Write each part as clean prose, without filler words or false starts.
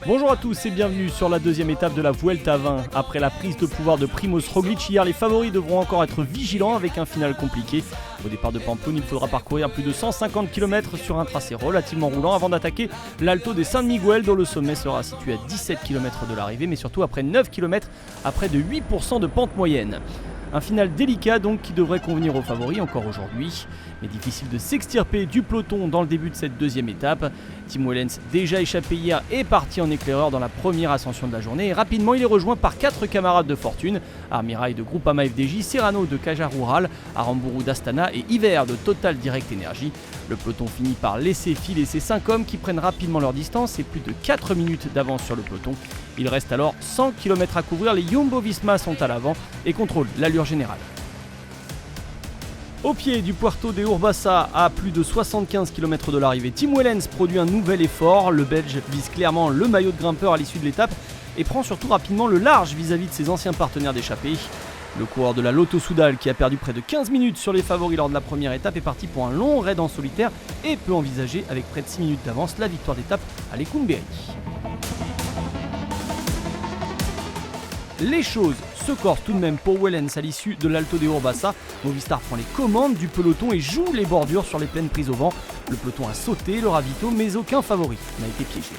Bonjour à tous et bienvenue sur la deuxième étape de la Vuelta 20. Après la prise de pouvoir de Primož Roglič hier, les favoris devront encore être vigilants avec un final compliqué. Au départ de Pamplona, il faudra parcourir plus de 150 km sur un tracé relativement roulant avant d'attaquer l'Alto de San Miguel dont le sommet sera situé à 17 km de l'arrivée, mais surtout après 9 km à près de 8% de pente moyenne. Un final délicat donc qui devrait convenir aux favoris encore aujourd'hui, mais difficile de s'extirper du peloton dans le début de cette deuxième étape. Tim Wellens, déjà échappé hier, est parti en éclaireur dans la première ascension de la journée et rapidement il est rejoint par 4 camarades de fortune, Armirail de Groupama FDJ, Serrano de Caja Rural, Aramburu d'Astana et Iver de Total Direct Energy. Le peloton finit par laisser filer ces 5 hommes qui prennent rapidement leur distance et plus de 4 minutes d'avance sur le peloton. Il reste alors 100 km à couvrir, les Jumbo-Visma sont à l'avant et contrôlent l'allure générale. Au pied du Puerto de Urbasa, à plus de 75 km de l'arrivée, Tim Wellens produit un nouvel effort. Le Belge vise clairement le maillot de grimpeur à l'issue de l'étape et prend surtout rapidement le large vis-à-vis de ses anciens partenaires d'échappée. Le coureur de la Lotto Soudal, qui a perdu près de 15 minutes sur les favoris lors de la première étape, est parti pour un long raid en solitaire et peut envisager avec près de 6 minutes d'avance la victoire d'étape à Lecumberri. Les choses se corsent tout de même pour Wellens à l'issue de l'Alto de Urbasa. Movistar prend les commandes du peloton et joue les bordures sur les plaines prises au vent. Le peloton a sauté le ravito, mais aucun favori n'a été piégé.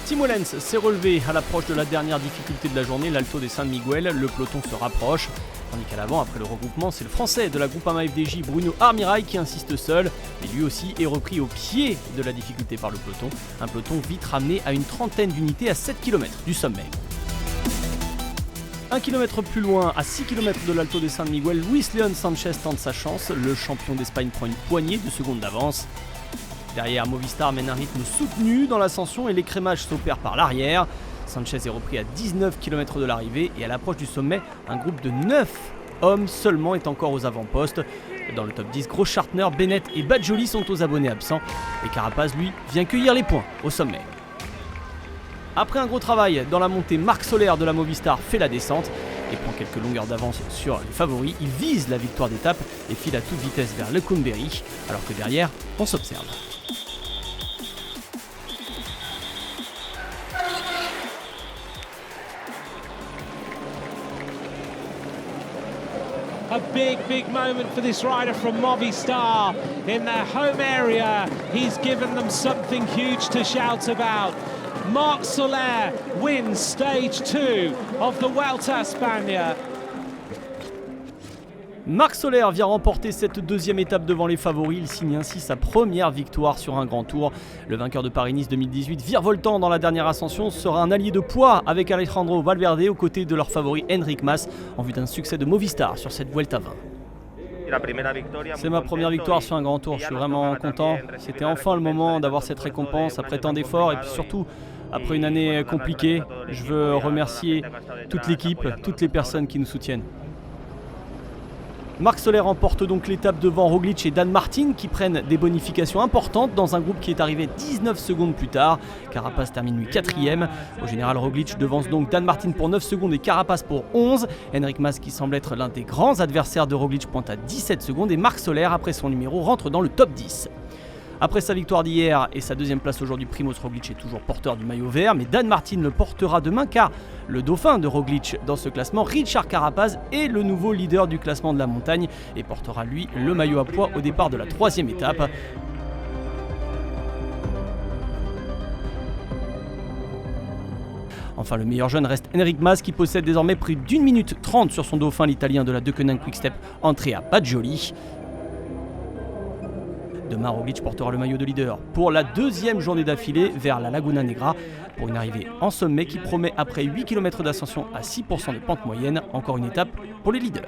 Tim Wellens s'est relevé à l'approche de la dernière difficulté de la journée, l'Alto de San Miguel. Le peloton se rapproche, tandis qu'à l'avant, après le regroupement, c'est le français de la Groupama FDJ, Bruno Armirail, qui insiste seul. Mais lui aussi est repris au pied de la difficulté par le peloton. Un peloton vite ramené à une trentaine d'unités à 7 km du sommet. 1 km plus loin, à 6 km de l'Alto de San Miguel, Luis León Sanchez tente sa chance. Le champion d'Espagne prend une poignée de secondes d'avance. Derrière, Movistar mène un rythme soutenu dans l'ascension et l'écrémage s'opère par l'arrière. Sanchez est repris à 19 km de l'arrivée et à l'approche du sommet, un groupe de 9 hommes seulement est encore aux avant-postes. Dans le top 10, Großschartner, Bennett et Badjoli sont aux abonnés absents et Carapaz, lui, vient cueillir les points au sommet. Après un gros travail dans la montée, Marc Soler de la Movistar fait la descente et prend quelques longueurs d'avance sur les favoris. Il vise la victoire d'étape et file à toute vitesse vers Lecumberri, alors que derrière, on s'observe. A big moment for this rider from Movistar. In their home area, he's given them something huge to shout about. Marc Soler wins stage 2 of the Vuelta a España. Marc Soler vient remporter cette deuxième étape devant les favoris. Il signe ainsi sa première victoire sur un grand tour. Le vainqueur de Paris-Nice 2018, virevoltant dans la dernière ascension, sera un allié de poids avec Alejandro Valverde aux côtés de leur favori Enric Mas en vue d'un succès de Movistar sur cette Vuelta 20. C'est ma première victoire sur un grand tour, je suis vraiment content. C'était enfin le moment d'avoir cette récompense après tant d'efforts et puis surtout après une année compliquée. Je veux remercier toute l'équipe, toutes les personnes qui nous soutiennent. Marc Soler remporte donc l'étape devant Roglič et Dan Martin qui prennent des bonifications importantes dans un groupe qui est arrivé 19 secondes plus tard. Carapaz termine lui 4ème. Au général, Roglič devance donc Dan Martin pour 9 secondes et Carapaz pour 11. Enric Mas, qui semble être l'un des grands adversaires de Roglič, pointe à 17 secondes et Marc Soler, après son numéro, rentre dans le top 10. Après sa victoire d'hier et sa deuxième place aujourd'hui, Primož Roglič est toujours porteur du maillot vert, mais Dan Martin le portera demain car le dauphin de Roglič dans ce classement, Richard Carapaz, est le nouveau leader du classement de la montagne et portera lui le maillot à pois au départ de la troisième étape. Enfin, le meilleur jeune reste Enric Mas qui possède désormais près d'1 minute 30 sur son dauphin, l'italien de la Deceuninck Quick-Step, Andrea Badjoli. Demain, Roglič portera le maillot de leader pour la deuxième journée d'affilée vers la Laguna Negra pour une arrivée en sommet qui promet après 8 km d'ascension à 6% de pente moyenne, encore une étape pour les leaders.